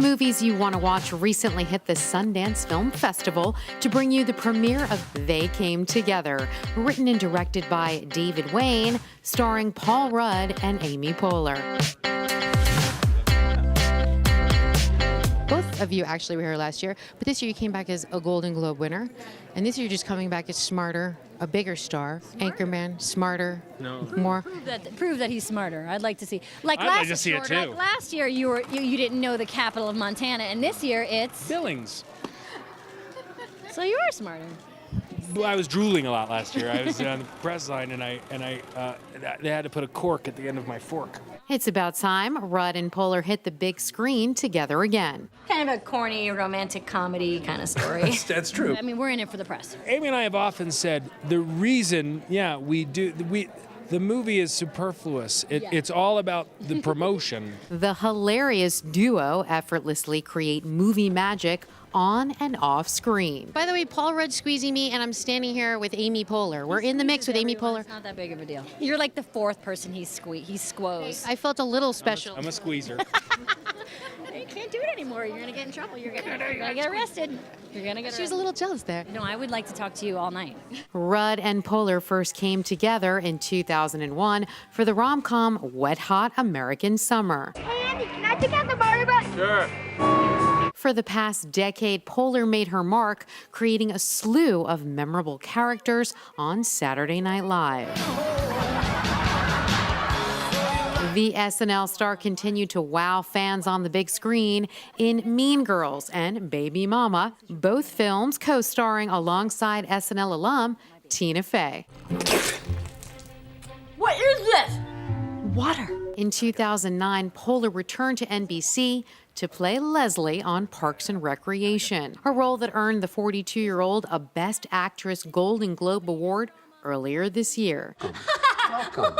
Movies You Want to Watch recently hit the Sundance Film Festival to bring you the premiere of They Came Together, written and directed by David Wayne, starring Paul Rudd and Amy Poehler. Both of you actually were here last year, but this year you came back as a Golden Globe winner, and this year you're just coming back as smarter, a bigger star, Anchorman, smarter, more. Prove that he's smarter. I'd like to see. Like I'd like to see it too. Like last year, you didn't know the capital of Montana, and this year it's Billings. So you are smarter. Well, I was drooling a lot last year. I was on the press line, and they had to put a cork at the end of my fork. It's about time Rudd and Poehler hit the big screen together again. Kind of a corny romantic comedy kind of story. That's true. I mean, we're in it for the press. Amy and I have often said the reason, the movie is superfluous. It's all about the promotion. The hilarious duo effortlessly create movie magic on and off screen. By the way, Paul Rudd's squeezing me, and I'm standing here with Amy Poehler. We're in the mix with Amy Poehler. It's not that big of a deal. You're like the fourth person he squoze. I felt a little special. I'm a squeezer. You can't do it anymore. You're gonna get in trouble. You're gonna get arrested. She was a little jealous there. No, I would like to talk to you all night. Rudd and Poehler first came together in 2001 for the rom-com Wet Hot American Summer. Hey, Andy, can I pick out the Barbie bus? Sure. For the past decade, Poehler made her mark, creating a slew of memorable characters on Saturday Night Live. The SNL star continued to wow fans on the big screen in Mean Girls and Baby Mama, both films co-starring alongside SNL alum Tina Fey. What is this? Water. In 2009, Poehler returned to NBC to play Leslie on Parks and Recreation, a role that earned the 42-year-old a Best Actress Golden Globe Award earlier this year. Welcome.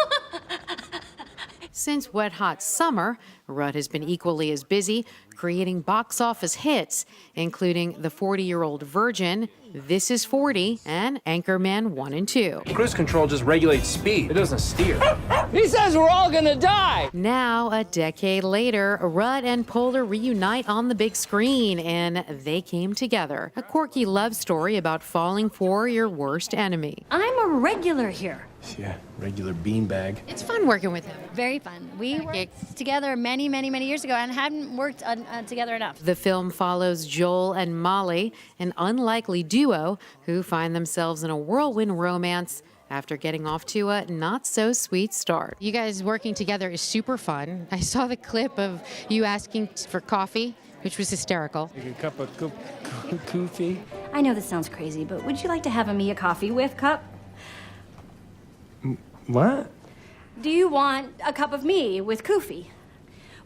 Since Wet Hot Summer, Rudd has been equally as busy creating box office hits, including The 40-Year-Old Virgin, This Is 40, and Anchorman 1 and 2. Cruise control just regulates speed. It doesn't steer. He says we're all gonna die! Now, a decade later, Rudd and Poehler reunite on the big screen in They Came Together, a quirky love story about falling for your worst enemy. I'm a regular here. Yeah, regular beanbag. It's fun working with him. Very fun. We worked together many, many, many years ago and hadn't worked together enough. The film follows Joel and Molly, an unlikely duo who find themselves in a whirlwind romance after getting off to a not-so-sweet start. You guys working together is super fun. I saw the clip of you asking for coffee, which was hysterical. Like a cup of coffee. I know this sounds crazy, but would you like to have a Mia coffee with cup? What? Do you want a cup of me with koofy?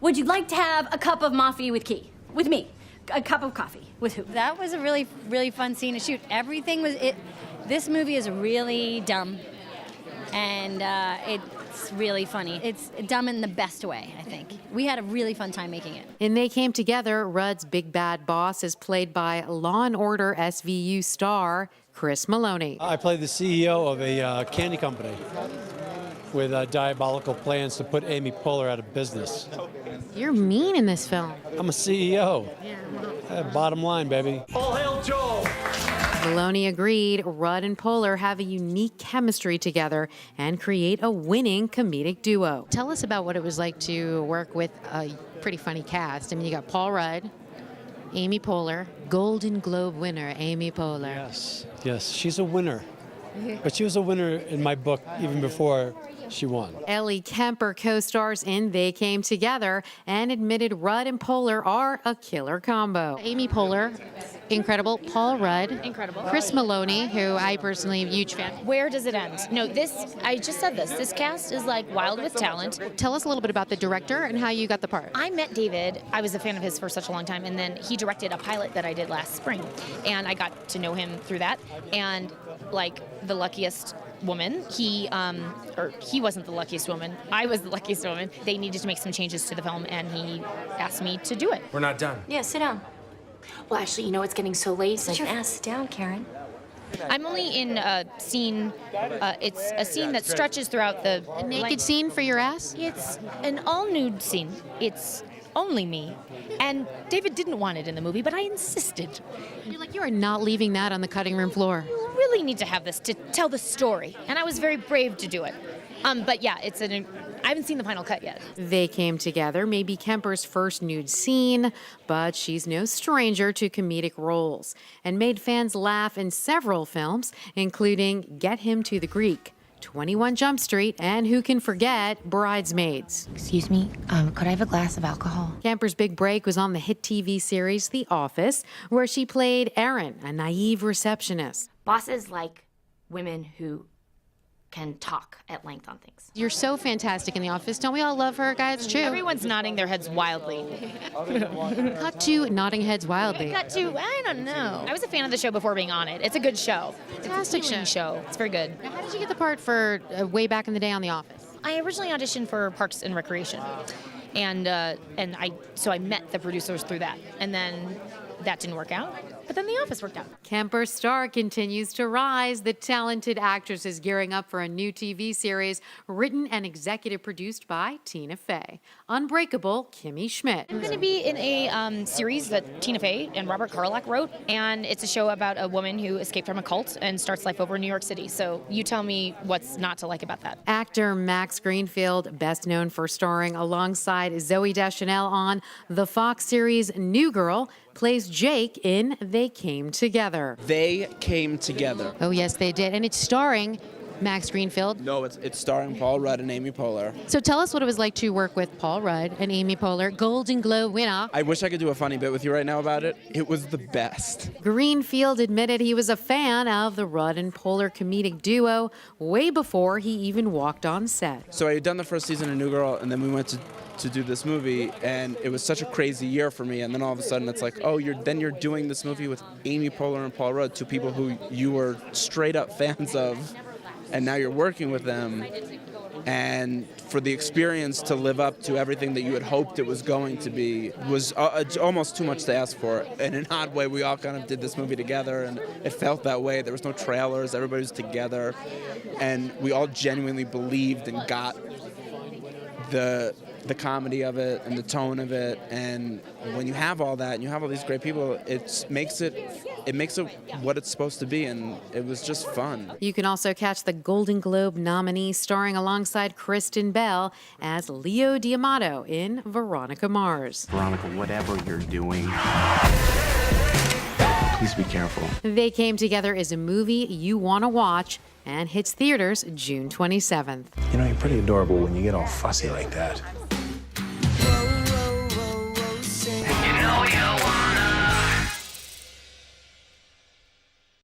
Would you like to have a cup of mafi with key? With me? A cup of coffee with who? That was a really, really fun scene to shoot. Everything was it. This movie is really dumb, and it's really funny. It's dumb in the best way, I think. We had a really fun time making it. In They Came Together, Rudd's big bad boss is played by Law & Order SVU star Chris Meloni. I play the CEO of a candy company with diabolical plans to put Amy Poehler out of business. You're mean in this film. I'm a CEO. Bottom line, baby. All hail Joel! Meloni agreed. Rudd and Poehler have a unique chemistry together and create a winning comedic duo. Tell us about what it was like to work with a pretty funny cast. I mean, you got Paul Rudd, Amy Poehler, Golden Globe winner Amy Poehler. Yes, she's a winner. But she was a winner in my book even before she won. Ellie Kemper co-stars in They Came Together and admitted Rudd and Poehler are a killer combo. Amy Poehler, incredible. Paul Rudd, incredible. Chris Meloni, who I personally am a huge fan. Where does it end? No, I just said this cast is like wild with talent. Tell us a little bit about the director and how you got the part. I met David. I was a fan of his for such a long time, and then he directed a pilot that I did last spring, and I got to know him through that. And like the luckiest woman, he wasn't the luckiest woman. I was the luckiest woman. They needed to make some changes to the film, and he asked me to do it. We're not done. Yeah, sit down. Well, actually, it's getting so late. Sit your ass down, Karen. I'm only in a scene. It's a scene that stretches throughout the A naked scene for your ass? It's an all-nude scene. It's only me. And David didn't want it in the movie, but I insisted. You're like, you are not leaving that on the cutting room floor. You really need to have this to tell the story. And I was very brave to do it. But yeah, I haven't seen the final cut yet. They came together, maybe Kemper's first nude scene, but she's no stranger to comedic roles and made fans laugh in several films, including Get Him to the Greek, 21 Jump Street, and who can forget Bridesmaids. Excuse me, could I have a glass of alcohol? Kemper's big break was on the hit TV series The Office, where she played Erin, a naive receptionist. Bosses like women who can talk at length on things. You're so fantastic in The Office. Don't we all love her, guys? True. Everyone's nodding their heads wildly. Cut to nodding heads wildly. Cut to, I don't know. I was a fan of the show before being on it. It's a good show. Fantastic It's a show. It's very good. Now, how did you get the part for way back in the day on The Office? I originally auditioned for Parks and Recreation, and I met the producers through that, and then that didn't work out. But then The Office worked out. Kemper's star continues to rise. The talented actress is gearing up for a new TV series written and executive produced by Tina Fey. Unbreakable Kimmy Schmidt. I'm going to be in a series that Tina Fey and Robert Carlock wrote, and it's a show about a woman who escaped from a cult and starts life over in New York City. So you tell me what's not to like about that. Actor Max Greenfield, best known for starring alongside Zooey Deschanel on the Fox series New Girl, plays Jake in They Came Together. They Came Together. Oh, yes, they did. And it's starring Max Greenfield. No, it's starring Paul Rudd and Amy Poehler. So tell us what it was like to work with Paul Rudd and Amy Poehler, Golden Globe winner. I wish I could do a funny bit with you right now about it. It was the best. Greenfield admitted he was a fan of the Rudd and Poehler comedic duo way before he even walked on set. So I had done the first season of New Girl, and then we went to do this movie, and it was such a crazy year for me. And then all of a sudden, it's like, oh, you're doing this movie with Amy Poehler and Paul Rudd, two people who you were straight up fans of, and now you're working with them. And for the experience to live up to everything that you had hoped it was going to be was almost too much to ask for. In an odd way, we all kind of did this movie together, and it felt that way. There was no trailers, everybody was together, and we all genuinely believed and got the comedy of it and the tone of it. And when you have all that and you have all these great people, it makes it what it's supposed to be, and it was just fun. You can also catch the Golden Globe nominee starring alongside Kristen Bell as Leo D'Amato in Veronica Mars. Veronica, whatever you're doing, please be careful. They Came Together is a movie you want to watch and hits theaters June 27th. You know, you're pretty adorable when you get all fussy like that.